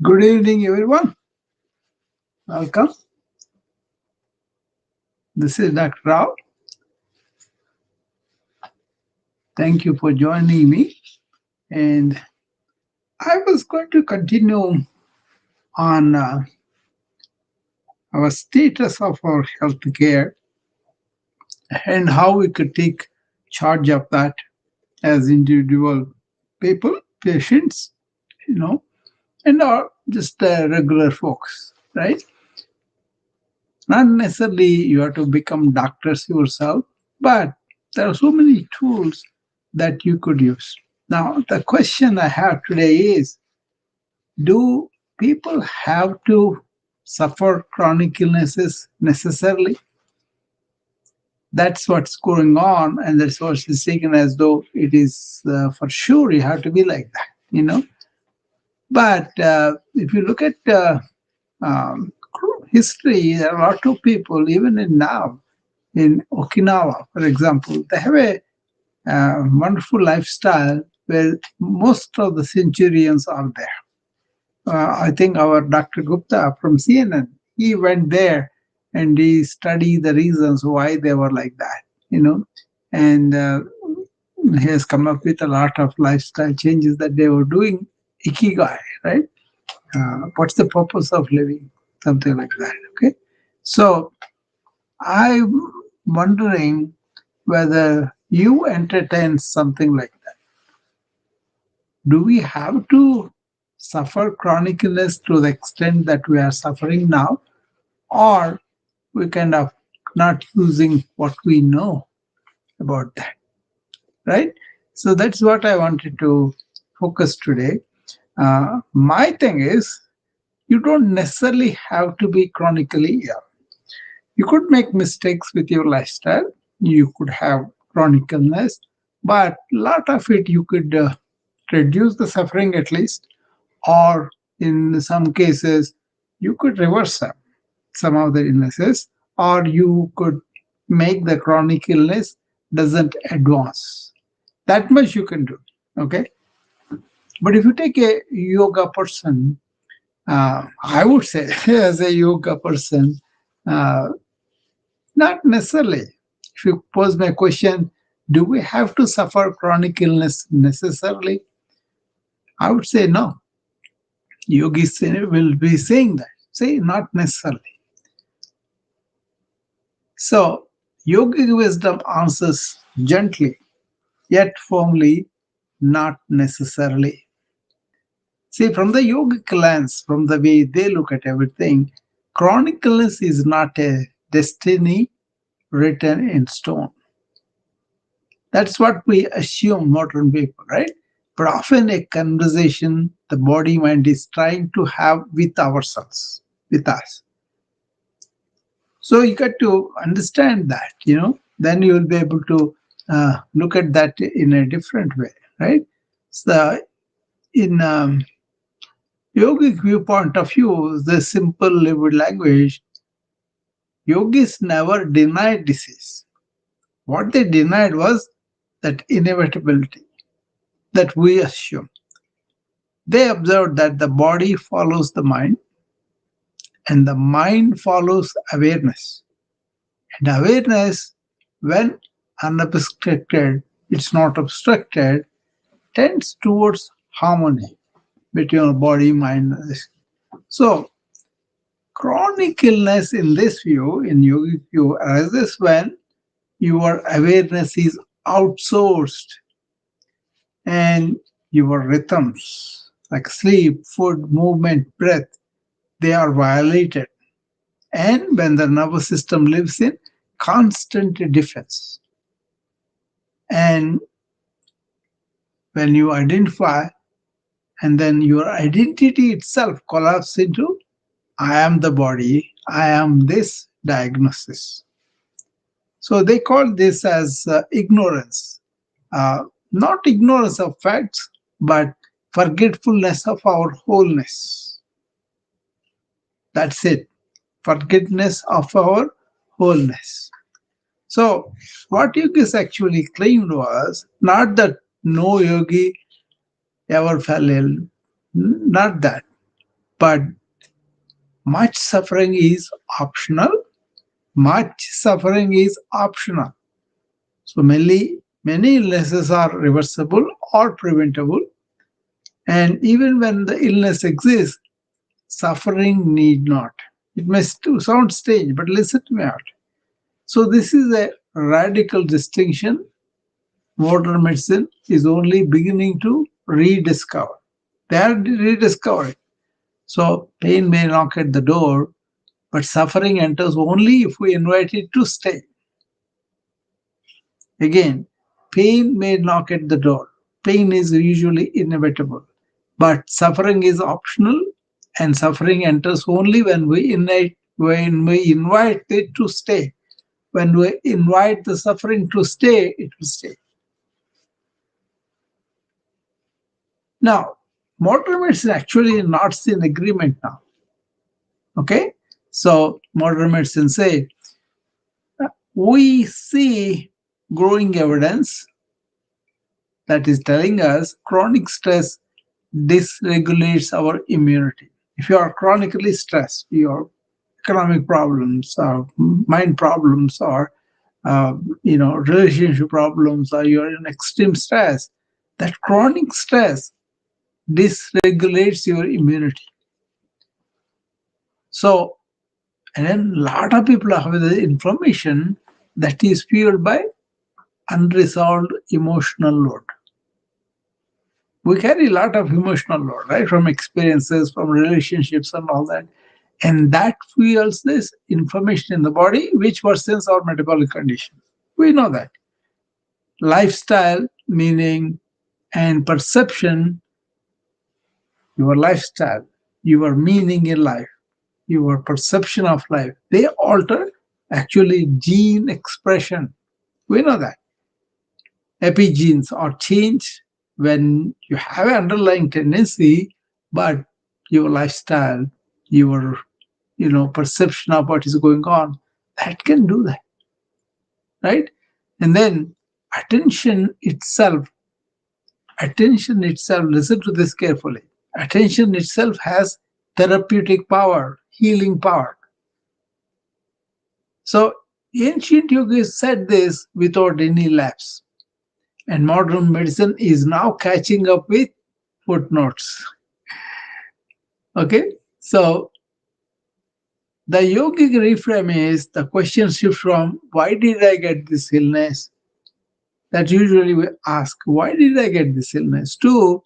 Good evening, everyone. Welcome. This is Dr. Rao. Thank you for joining me. And I was going to continue on our status of our healthcare and how we could take charge of that as individual people, patients, you know, and just regular folks, right? Not necessarily you have to become doctors yourself, but there are so many tools that you could use. Now, the question I have today is, do people have to suffer chronic illnesses necessarily? That's what's going on, and that's what's taken as though it is for sure you have to be like that. But if you look at um, history, there are a lot of people, even in now, in Okinawa, for example, they have a wonderful lifestyle where most of the centurions are there. I think our Dr. Gupta from CNN, he went there and he studied the reasons why they were like that. And he has come up with a lot of lifestyle changes that they were doing. Ikigai, right? What's the purpose of living? Something like that. Okay. So I'm wondering whether you entertain something like that. Do we have to suffer chronic illness to the extent that we are suffering now, or we kind of not using what we know about that, right? So that's what I wanted to focus today. My thing is, you don't necessarily have to be chronically ill. You could make mistakes with your lifestyle. You could have chronic illness, but a lot of it you could reduce the suffering at least, or in some cases, you could reverse some of the illnesses, or you could make the chronic illness doesn't advance. That much you can do. Okay. But if you take a yoga person, I would say, as a yoga person, uh, not necessarily. If you pose my question, do we have to suffer chronic illness necessarily? I would say no. Yogis will be saying that. Say not necessarily. So, yogic wisdom answers gently, yet firmly, not necessarily. See, from the yogic lens, from the way they look at everything, chronic illness is not a destiny written in stone. That's what we assume, modern people, right? But often a conversation the body mind is trying to have with ourselves, with us. So you got to understand that. Then you will be able to look at that in a different way, right? So in yogic viewpoint of view, the simple lived language, yogis never denied disease. What they denied was that inevitability that we assume. They observed that the body follows the mind and the mind follows awareness. And awareness, when unobstructed, it's not obstructed, tends towards harmony between your body, mind. So, chronic illness in this view, in yogic view, arises when your awareness is outsourced and your rhythms like sleep, food, movement, breath, they are violated. And when the nervous system lives in constant defense. And when you identify, and then your identity itself collapses into I am the body, I am this diagnosis. So they call this as ignorance. Not ignorance of facts, but forgetfulness of our wholeness. That's it. Forgetfulness of our wholeness. So, what yogis actually claimed was not that no yogi ever fell ill, not that. But much suffering is optional. Much suffering is optional. So many illnesses are reversible or preventable. And even when the illness exists, suffering need not. It may sound strange, but listen to me out. So this is a radical distinction modern medicine is only beginning to rediscover. They are rediscovering. So pain may knock at the door, but suffering enters only if we invite it to stay. Again, pain may knock at the door. Pain is usually inevitable, but suffering is optional, and suffering enters only when we invite it to stay. When we invite the suffering to stay, it will stay. Now, modern medicine actually not in agreement now. Okay, so modern medicine say we see growing evidence that is telling us chronic stress dysregulates our immunity. If you are chronically stressed, your economic problems, or mind problems, or relationship problems, or you're in extreme stress, that chronic stress dysregulates your immunity. So, and then a lot of people have the inflammation that is fueled by unresolved emotional load. We carry a lot of emotional load, right? From experiences, from relationships, and all that. And that fuels this inflammation in the body, which worsens our metabolic conditions. We know that. Lifestyle, meaning, and perception, your lifestyle, your meaning in life, your perception of life, they alter actually gene expression. We know that. Epigenes are changed when you have an underlying tendency, but your lifestyle, your perception of what is going on, that can do that, right? And then attention itself, listen to this carefully. Attention itself has therapeutic power, healing power. So ancient yogis said this without any lapse. And modern medicine is now catching up with footnotes. Okay, so the yogic reframe is the question shift from why did I get this illness? That usually we ask, why did I get this illness? To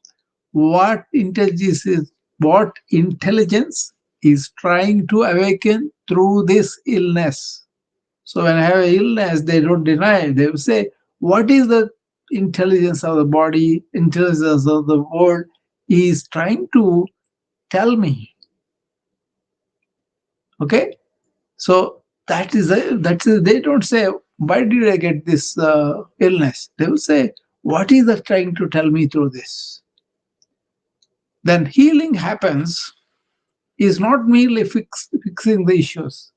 what intelligence is trying to awaken through this illness. So when I have an illness, they don't deny it. They will say, what is the intelligence of the body, intelligence of the world is trying to tell me? Okay, so they don't say why did I get this illness. They will say what is that trying to tell me through this. Then healing happens is not merely fixing the issues,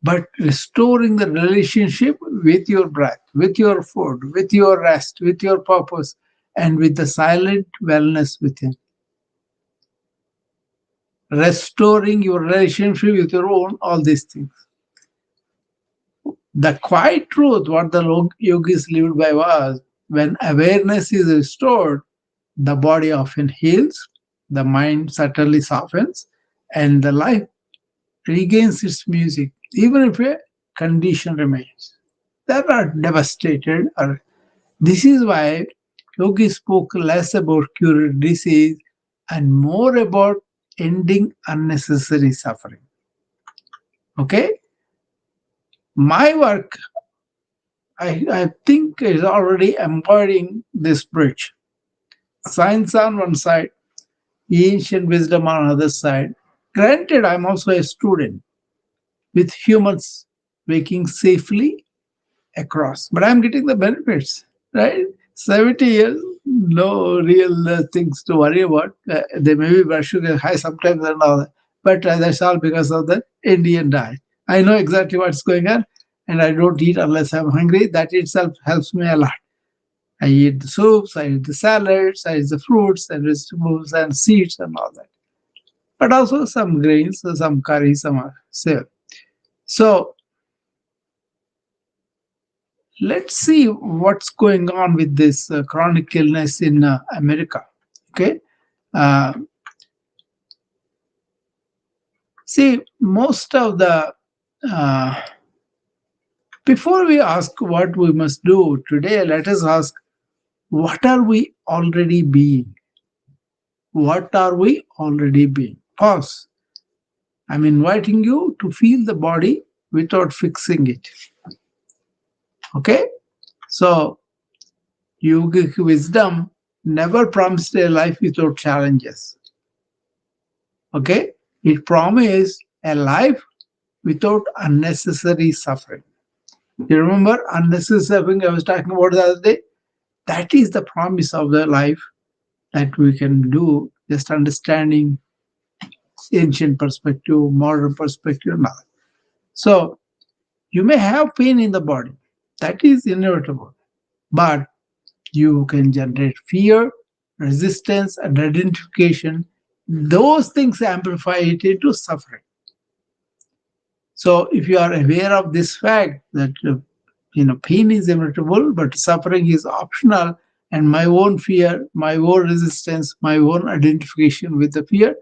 but restoring the relationship with your breath, with your food, with your rest, with your purpose, and with the silent wellness within. Restoring your relationship with your own, all these things. The quiet truth, what the yogis lived by was when awareness is restored, the body often heals, the mind certainly softens, and the life regains its music, even if a condition remains. They are devastated. This is why yogis spoke less about curing disease and more about ending unnecessary suffering. Okay? My work, I think, is already embodying this bridge. Science on one side, ancient wisdom on the other side. Granted, I'm also a student with humans waking safely across, but I'm getting the benefits, right? 70 years, no real things to worry about. They may be blood sugar high sometimes and all that, but that's all because of the Indian diet. I know exactly what's going on, and I don't eat unless I'm hungry. That itself helps me a lot. I eat the soups, I eat the salads, I eat the fruits and vegetables and seeds and all that. but also some grains, some curry, some are sale. So let's see what's going on with this chronic illness in America. Okay. Uh, See, most of the uh, before we ask what we must do today, let us ask what are we already being? What are we already being? Pause. I'm inviting you to feel the body without fixing it. Okay? So, yogic wisdom never promised a life without challenges. Okay? It promised a life without unnecessary suffering. You remember unnecessary suffering I was talking about the other day? That is the promise of the life that we can do, just understanding ancient perspective, modern perspective now. So you may have pain in the body. That is inevitable. But you can generate fear, resistance, and identification. Those things amplify it into suffering. So if you are aware of this fact that pain is inevitable, but suffering is optional, and my own fear, my own resistance, my own identification with the fear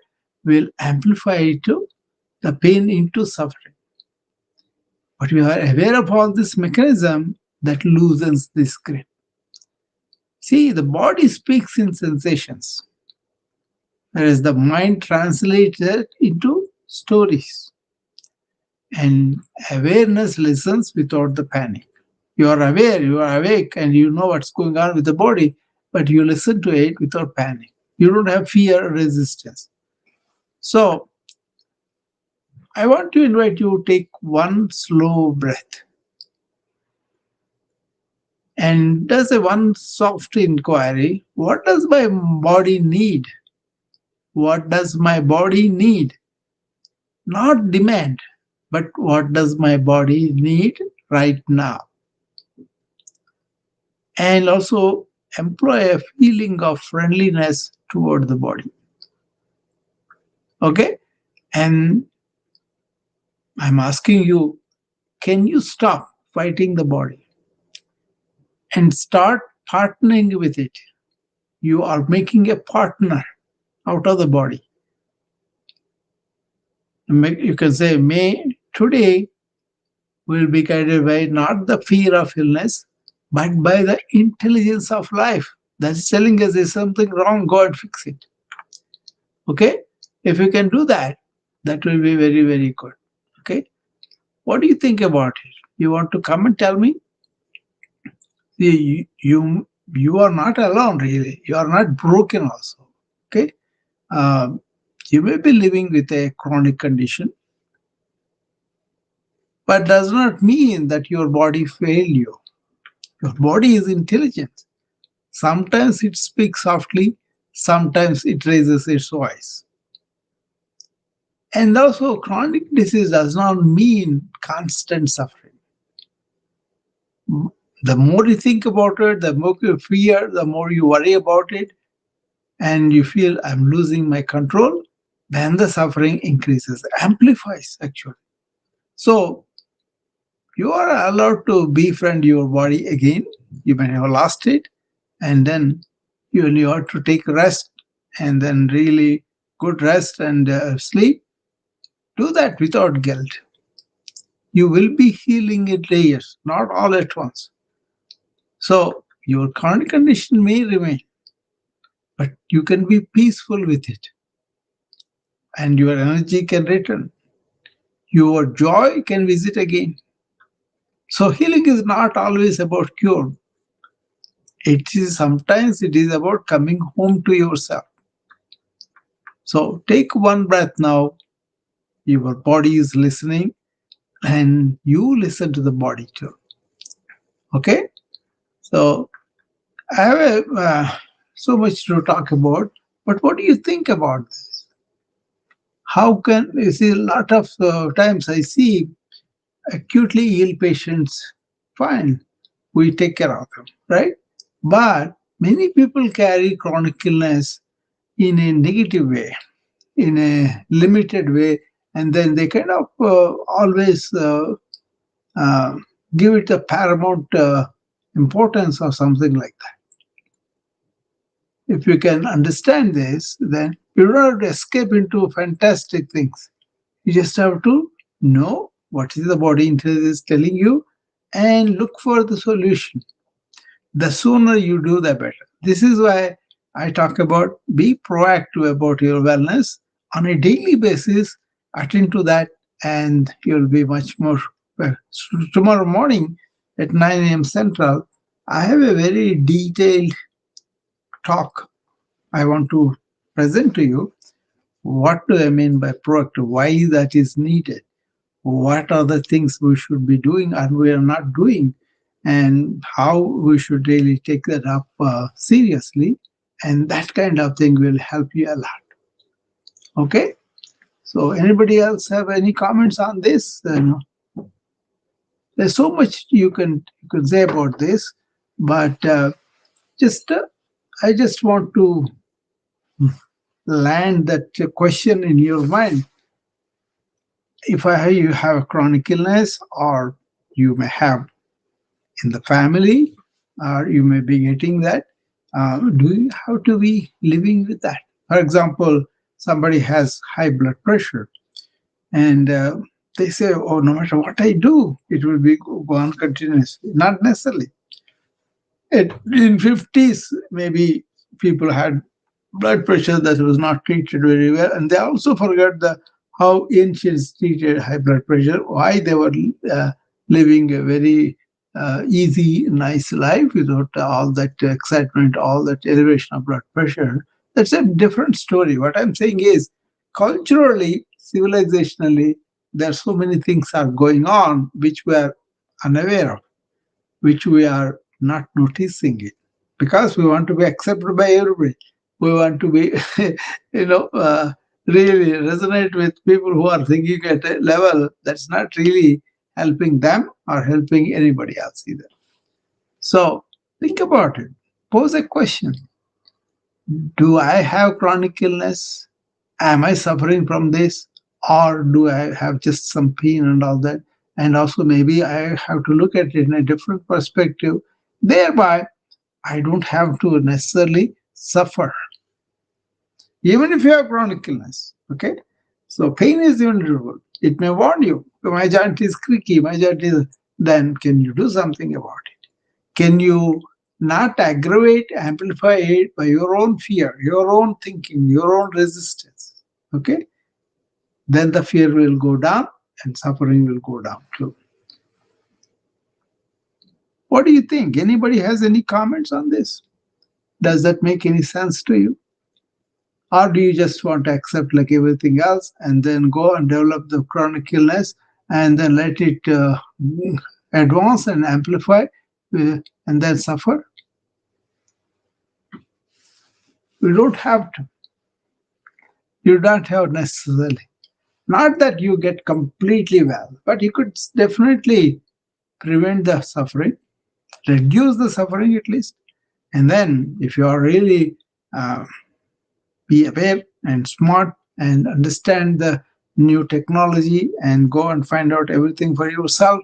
will amplify it to the pain into suffering. But we are aware of all this mechanism that loosens this grip. See, the body speaks in sensations, whereas the mind translates it into stories. And awareness listens without the panic. You are aware, you are awake, and you know what's going on with the body, but you listen to it without panic. You don't have fear or resistance. So, I want to invite you to take one slow breath and does a one soft inquiry. What does my body need? What does my body need? Not demand, but what does my body need right now? And also employ a feeling of friendliness toward the body. Okay? And I'm asking you, can you stop fighting the body and start partnering with it? You are making a partner out of the body. You can say, may today will be guided by not the fear of illness, but by the intelligence of life. That's telling us there's something wrong, God fix it. Okay? If you can do that, that will be very, very good. Okay? What do you think about it? You want to come and tell me? See, you are not alone, really. You are not broken, also. Okay? Um, you may be living with a chronic condition, but does not mean that your body failed you. Your body is intelligent. Sometimes it speaks softly, sometimes it raises its voice. And also, chronic disease does not mean constant suffering. The more you think about it, the more you fear, the more you worry about it, and you feel I'm losing my control, then the suffering increases, amplifies actually. So you are allowed to befriend your body again. You may have lost it, and then you have to take rest, and then really good rest and sleep. Do that without guilt. You will be healing in layers, not all at once. So your chronic condition may remain, but you can be peaceful with it, and your energy can return. Your joy can visit again. So healing is not always about cure. It is about coming home to yourself. So take one breath now. Your body is listening, and you listen to the body too. Okay. So I have so much to talk about, but what do you think about this? How can you see a lot of times I see acutely ill patients? Fine, we take care of them, right? But many people carry chronic illness in a negative way. in a limited way, and then they kind of always uh, give it a paramount importance or something like that. If you can understand this, then you don't have to escape into fantastic things. You just have to know what is the body intelligence telling you and look for the solution. The sooner you do, the better. This is why I talk about be proactive about your wellness on a daily basis. Attend to that, and you'll be much more well. Tomorrow morning at 9 a.m. Central, I have a very detailed talk I want to present to you. What do I mean by proactive? Why that is needed? What are the things we should be doing and we are not doing, and how we should really take that up seriously, and that kind of thing will help you a lot. Okay, so anybody else have any comments on this? There's so much you can say about this, but just I just want to land that question in your mind. If you have a chronic illness, or you may have in the family, or you may be getting that. Do you have to be living with that? For example, somebody has high blood pressure, and they say, "Oh, no matter what I do, it will be go on continuously." Not necessarily. In 50s, maybe people had blood pressure that was not treated very well, and they also forgot the how ancients treated high blood pressure, why they were living a very easy, nice life without all that excitement, all that elevation of blood pressure. That's a different story. What I'm saying is, culturally, civilizationally, there are so many things are going on which we are unaware of, which we are not noticing it, because we want to be accepted by everybody. We want to be, you know, really resonate with people who are thinking at a level that's not really helping them or helping anybody else either. So think about it. Pose a question. Do I have chronic illness? Am I suffering from this? Or do I have just some pain and all that? And also, maybe I have to look at it in a different perspective. Thereby, I don't have to necessarily suffer, even if you have chronic illness. Okay? So, pain is inevitable. It may warn you, my joint is creaky, my joint is. Then, can you do something about it? Can you not aggravate, amplify it by your own fear, your own thinking, your own resistance? Okay? Then the fear will go down and suffering will go down too. What do you think? Anybody has any comments on this? Does that make any sense to you? Or do you just want to accept like everything else and then go and develop the chronic illness and then let it advance and amplify and then suffer? You don't have to. You don't have necessarily. Not that you get completely well, but you could definitely prevent the suffering, reduce the suffering at least. And then, if you are really be aware and smart and understand the new technology and go and find out everything for yourself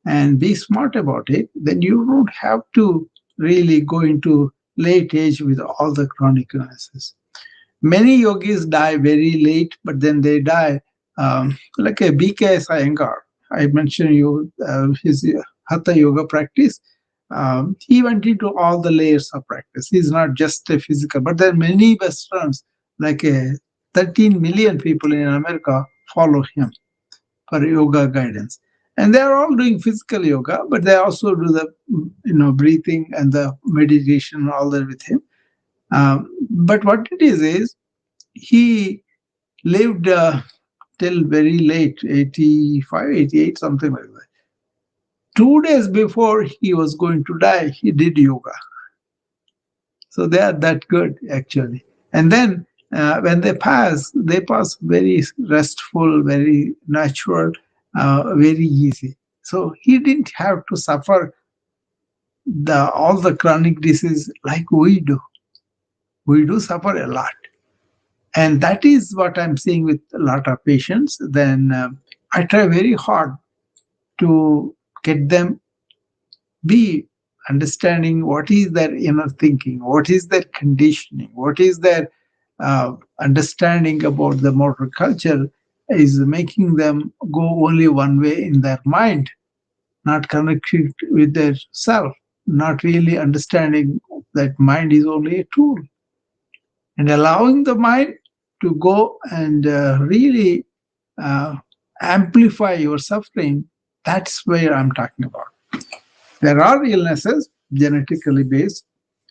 and be smart about it, then you don't have to really go into late age with all the chronic illnesses. Many yogis die very late, but then they die like a BKS Iyengar. I mentioned you his Hatha Yoga practice. He went into all the layers of practice. He's not just a physical, but there are many Westerns, like 13 million people in America follow him for yoga guidance. And they are all doing physical yoga, but they also do the breathing and the meditation and all that with him. But what it is he lived till very late, 85, 88, something like that. 2 days before he was going to die, he did yoga. So they are that good, actually. And then when they pass very restful, very natural, very easy. So he didn't have to suffer all the chronic disease like we do. We do suffer a lot. And that is what I'm seeing with a lot of patients. Then I try very hard to get them be understanding what is their inner thinking, what is their conditioning, what is their understanding about the motor culture is making them go only one way in their mind, not connected with their self, not really understanding that mind is only a tool, and allowing the mind to go and really uh, amplify your suffering. That's where I'm talking about. There are illnesses genetically based,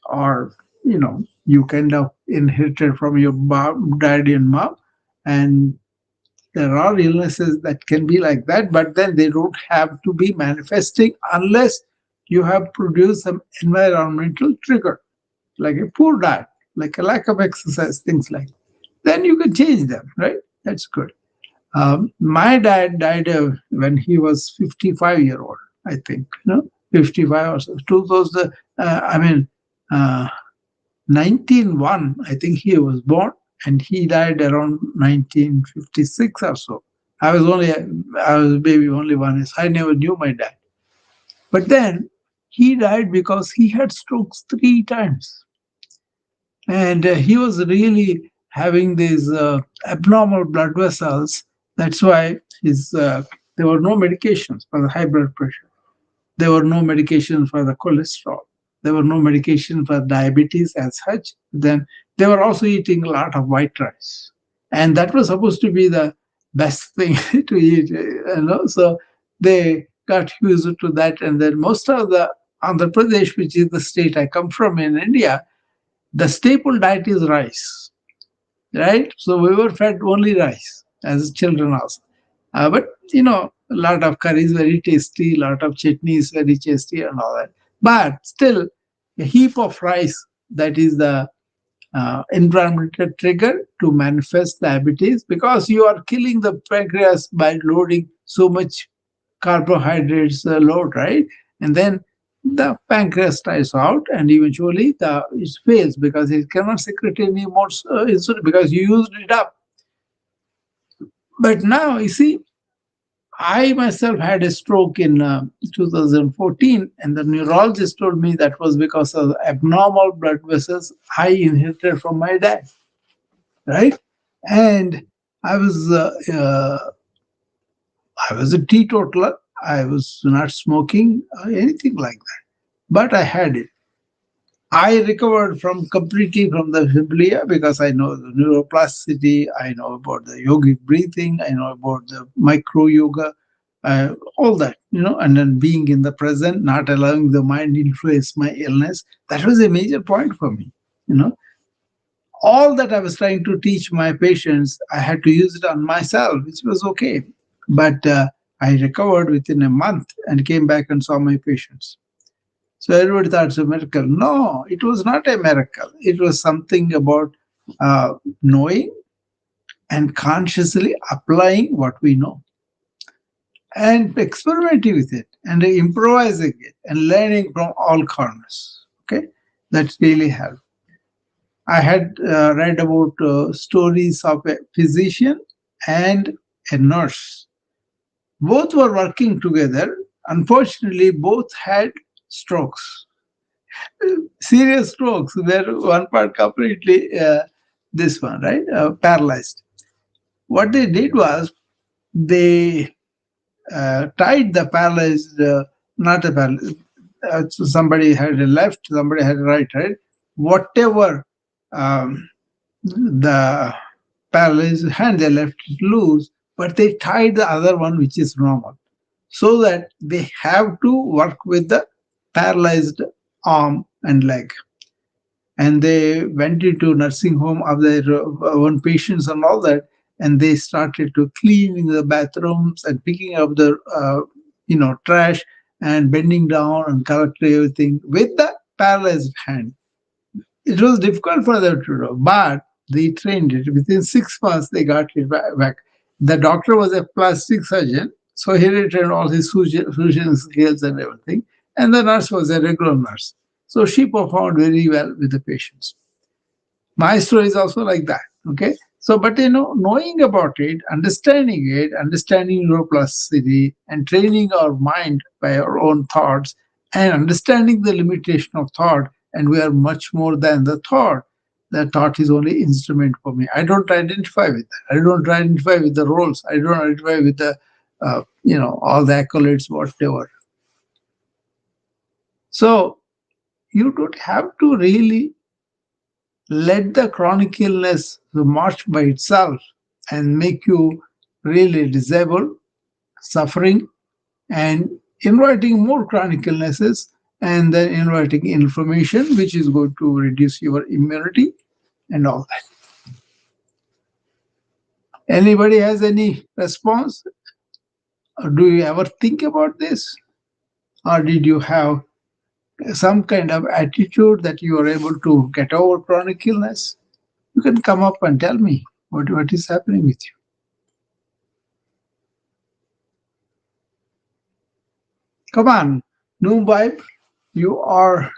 or you kind of inherited from your daddy and mom, and there are illnesses that can be like that, but then they don't have to be manifesting unless you have produced some environmental trigger, like a poor diet, like a lack of exercise, things like that. Then you can change them, right? That's good. My dad died when he was 55-year-old, I think, 55 or so. 2000, I mean, uh, 1901, I think he was born, and he died around 1956 or so. I was maybe only 1 year. I never knew my dad. But then he died because he had strokes 3 times. And he was really having these abnormal blood vessels. That's why there were no medications for the high blood pressure. There were no medication for the cholesterol. There were no medication for diabetes as such. Then they were also eating a lot of white rice, and that was supposed to be the best thing to eat. So they got used to that, and then most of the Andhra Pradesh, which is the state I come from in India, the staple diet is rice, right? So we were fed only rice as children also. But a lot of curry is very tasty, a lot of chutney is very tasty, and all that. But still, a heap of rice, that is the environmental trigger to manifest diabetes, because you are killing the pancreas by loading so much carbohydrates load, right? And then the pancreas tries out, and eventually it fails because it cannot secrete any more insulin because you used it up. But now you see, I myself had a stroke in 2014, and the neurologist told me that was because of abnormal blood vessels I inherited from my dad, right? And I was I was a teetotaler. I was not smoking anything like that, but I had it. I recovered from completely from the fiblia because I know the neuroplasticity, I know about the yogic breathing, I know about the micro yoga, all that, and then being in the present, not allowing the mind influence my illness. That was a major point for me. You know, all that I was trying to teach my patients, I had to use it on myself, which was okay. But I recovered within a month and came back and saw my patients. So everybody thought it's a miracle. No, it was not a miracle. It was something about knowing and consciously applying what we know and experimenting with it and improvising it and learning from all corners. Okay, that really helped. I had read about stories of a physician and a nurse. Both were working together. Unfortunately, both had strokes, serious strokes, where one part completely, this one, right, paralyzed. What they did was they tied the paralyzed, not the paralyzed, so somebody had a left, somebody had a right, right? Whatever um, the paralyzed hand, they left it loose, but they tied the other one, which is normal, so that they have to work with the paralyzed arm and leg. And they went into nursing home of their own patients and all that, and they started to cleaning the bathrooms and picking up the trash and bending down and collecting everything with the paralyzed hand. It was difficult for them to do, but they trained it. Within 6 months, they got it back. The doctor was a plastic surgeon, so he retained all his fusion skills and everything. And the nurse was a regular nurse. So she performed very well with the patients. My story is also like that. Okay. So, but knowing about it, understanding neuroplasticity, and training our mind by our own thoughts, and understanding the limitation of thought, and we are much more than the thought. The thought is only instrument for me. I don't identify with that. I don't identify with the roles. I don't identify with the, all the accolades, whatever. So you don't have to really let the chronic illness march by itself and make you really disabled, suffering, and inviting more chronic illnesses, and then inviting inflammation, which is going to reduce your immunity and all that. Anybody has any response? Or do you ever think about this? Or did you have some kind of attitude that you are able to get over chronic illness? You can come up and tell me what is happening with you. Come on, new vibe. You are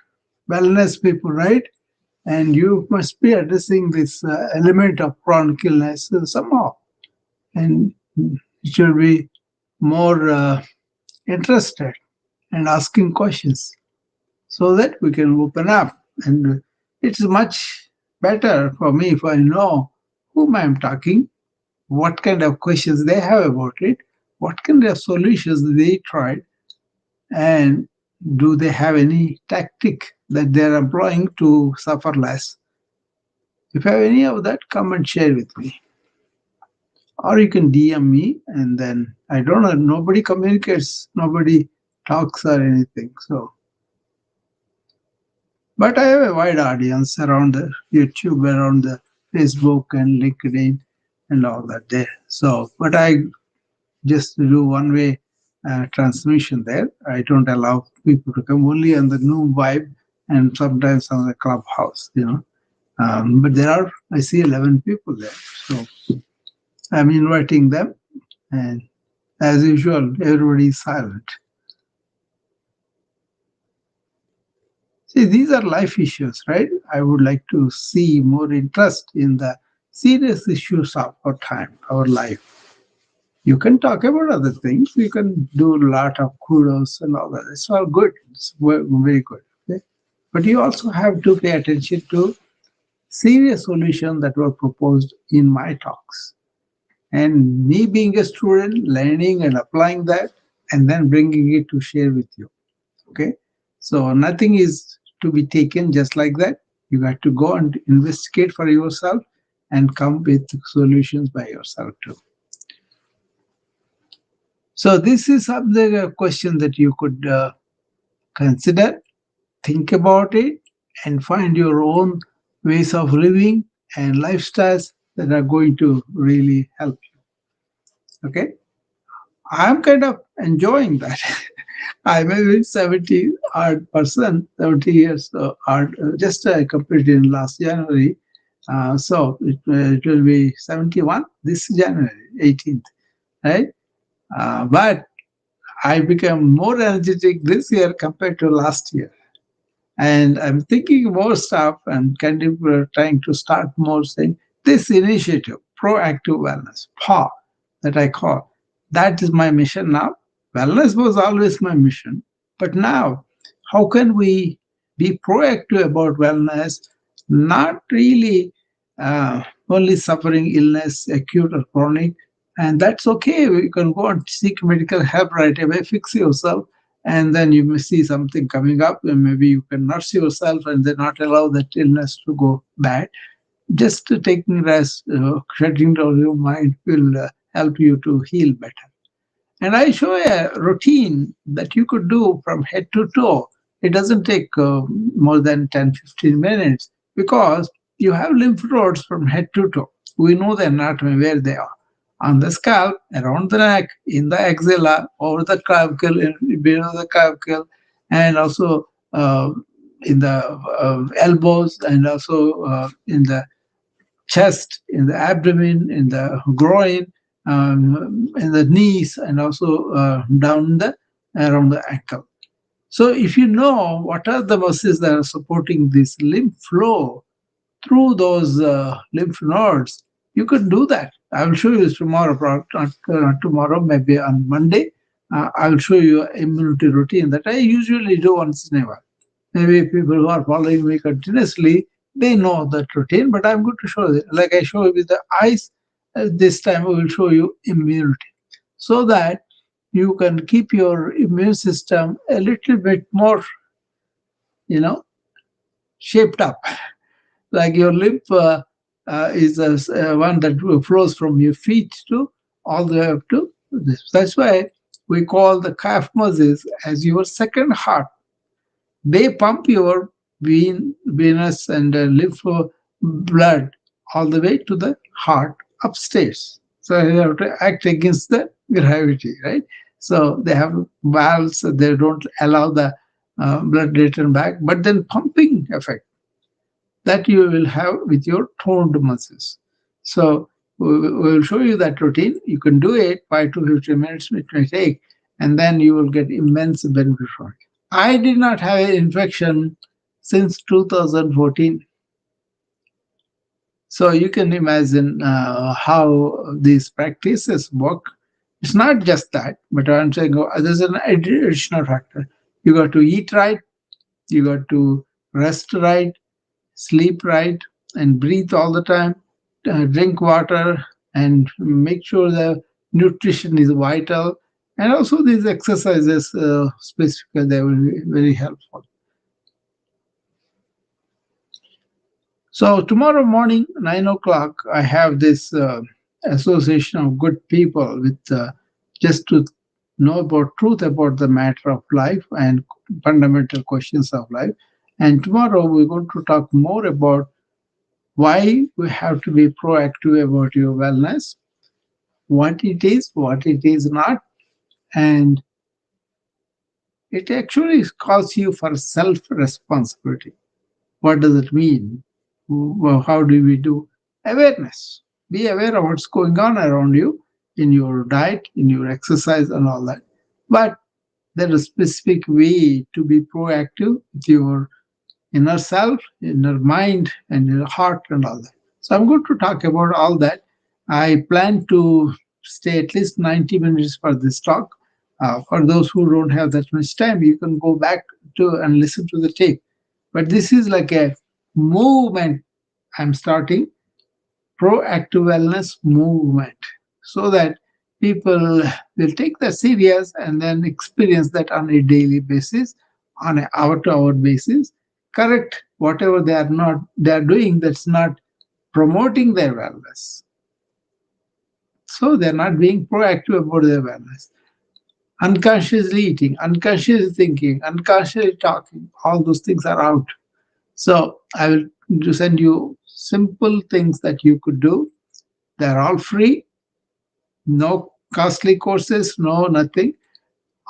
wellness people, right? And you must be addressing this element of chronic illness somehow. And you should be more interested and asking questions so that we can open up. And it's much better for me if I know whom I'm talking, what kind of questions they have about it, what kind of solutions they tried, and do they have any tactic that they're employing to suffer less. If you have any of that, come and share with me. Or you can DM me, and then I don't know, nobody communicates, nobody talks or anything. So, but I have a wide audience around the YouTube, around the Facebook and LinkedIn and all that there. So, but I just do one way transmission there. I don't allow people to come only on the new vibe and sometimes on the clubhouse. But there are, I see 11 people there. So I'm inviting them. And as usual, everybody is silent. See, these are life issues, right? I would like to see more interest in the serious issues of our time, our life. You can talk about other things. You can do a lot of kudos and all that. It's all good. It's very good. Okay? But you also have to pay attention to serious solutions that were proposed in my talks. And me being a student, learning and applying that, and then bringing it to share with you. Okay? So nothing is to be taken just like that. You have to go and investigate for yourself and come with solutions by yourself too. So this is something, a question that you could consider, think about it, and find your own ways of living and lifestyles that are going to really help you. Okay, I'm kind of enjoying that. I may be 70 odd person, 70 years odd, just completed in last January. So it will be 71 this January 18th, right? But I became more energetic this year compared to last year. And I'm thinking more stuff and kind of trying to start more saying this initiative, proactive wellness, PAW, that I call, that is my mission now. Wellness was always my mission. But now, how can we be proactive about wellness, not really only suffering illness, acute or chronic, and that's okay. You can go and seek medical help right away, fix yourself, and then you may see something coming up, and maybe you can nurse yourself and then not allow that illness to go bad. Just taking rest, shutting down your mind will help you to heal better. And I show a routine that you could do from head to toe. It doesn't take more than 10-15 minutes because you have lymph nodes from head to toe. We know the anatomy where they are. On the scalp, around the neck, in the axilla, over the clavicle, below the clavicle, and also in the elbows, and also in the chest, in the abdomen, in the groin, in the knees, and also down the around the ankle. So, if you know what are the muscles that are supporting this lymph flow through those lymph nodes, You could do that. I will show you tomorrow, not tomorrow, maybe on Monday. I will show you immunity routine that I usually do once in a while. Maybe people who are following me continuously, they know that routine, but I'm going to show you. Like I show you with the eyes, this time I will show you immunity so that you can keep your immune system a little bit more, you know, shaped up. Like your lymph is one that flows from your feet to all the way up to this. That's why we call the calf muscles as your second heart. They pump your venous and lymph blood all the way to the heart upstairs. So you have to act against the gravity, right? So they have valves, they don't allow the blood return back, but then pumping effect that you will have with your toned muscles. So we will show you that routine. You can do it 5 to 15 minutes, it may take, and then you will get immense benefit from it. I did not have an infection since 2014. So you can imagine how these practices work. It's not just that, but I'm saying there's an additional factor. You got to eat right, you got to rest right, sleep right, and breathe all the time, drink water, and make sure the nutrition is vital. And also these exercises specifically, they will be very helpful. So tomorrow morning, 9 o'clock, I have this association of good people with just to know about truth about the matter of life and fundamental questions of life. And tomorrow we're going to talk more about why we have to be proactive about your wellness, what it is not, and it actually calls you for self responsibility. What does it mean? Well, how do we do awareness? Be aware of what's going on around you in your diet, in your exercise, and all that. But there is a specific way to be proactive with your inner self, inner mind, and your heart, and all that. So I'm going to talk about all that. I plan to stay at least 90 minutes for this talk. For those who don't have that much time, you can go back to and listen to the tape. But this is like a movement I'm starting, proactive wellness movement, so that people will take that serious and then experience that on a daily basis, on an hour-to-hour basis, correct whatever they are doing that's not promoting their wellness. So they're not being proactive about their wellness. Unconsciously eating, unconsciously thinking, unconsciously talking, all those things are out. So I will send you simple things that you could do. They're all free, no costly courses, no nothing.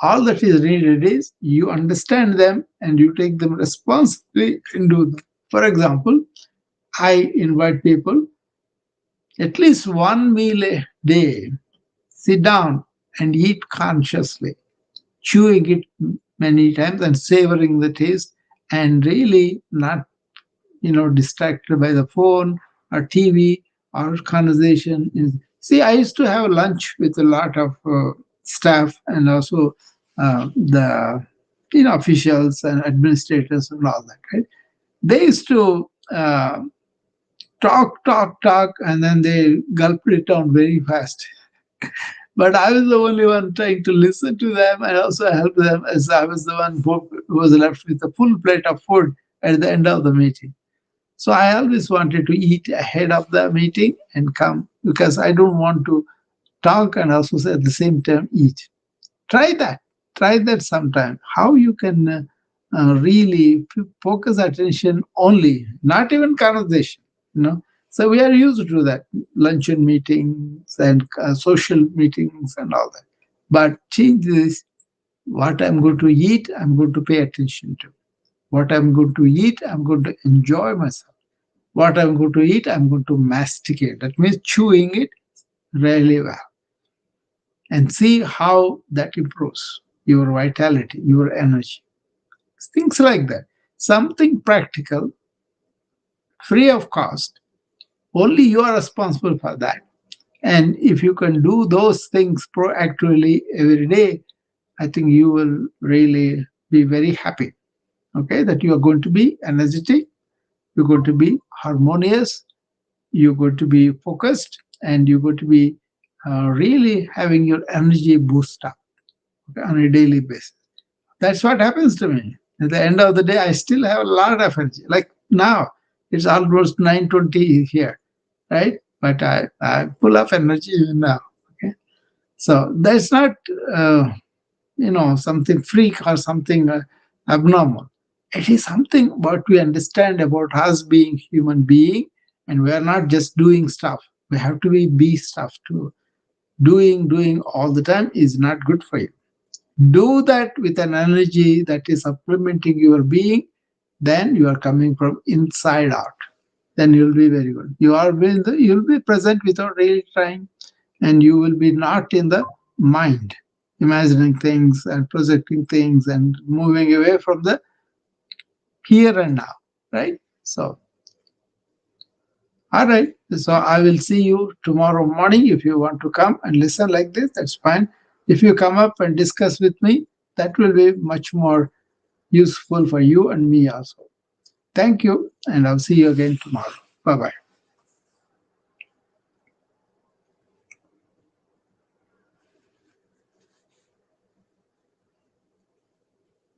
All that is needed is you understand them and you take them responsibly and do them. For example, I invite people at least one meal a day, sit down and eat consciously, chewing it many times and savoring the taste and really not distracted by the phone or TV or conversation. See, I used to have lunch with a lot of staff and also the officials and administrators and all that. Right? They used to talk, and then they gulped it down very fast. But I was the only one trying to listen to them and also help them, as I was the one who was left with a full plate of food at the end of the meeting. So I always wanted to eat ahead of the meeting and come because I don't want to talk and also at the same time eat. Try that. Try that sometime. How you can really focus attention only, not even conversation. You know. So we are used to that luncheon meetings and social meetings and all that. But change this. What I'm going to eat, I'm going to pay attention to. What I'm going to eat, I'm going to enjoy myself. What I'm going to eat, I'm going to masticate. That means chewing it really well and see how that improves your vitality, your energy. Things like that. Something practical, free of cost, Only you are responsible for that. And if you can do those things proactively every day, I think you will really be very happy. Okay, that you are going to be energetic, you're going to be harmonious, you're going to be focused, and you're going to be really having your energy boost up, okay, on a daily basis. That's what happens to me. At the end of the day, I still have a lot of energy. Like now, it's almost 9:20 here, right? But I full of energy even now. Okay, so that's not uh, something freak or something abnormal. It is something what we understand about us being human being, and we are not just doing stuff. We have to be stuff too. Doing all the time is not good for you. Do that with an energy that is supplementing your being, then you are coming from inside out. Then you'll be very good. You'll be present without really trying, and you will be not in the mind, imagining things and projecting things and moving away from the here and now, right? So, all right. So I will see you tomorrow morning. If you want to come and listen like this, that's fine. If you come up and discuss with me, that will be much more useful for you and me also. Thank you, and I'll see you again tomorrow. Bye bye.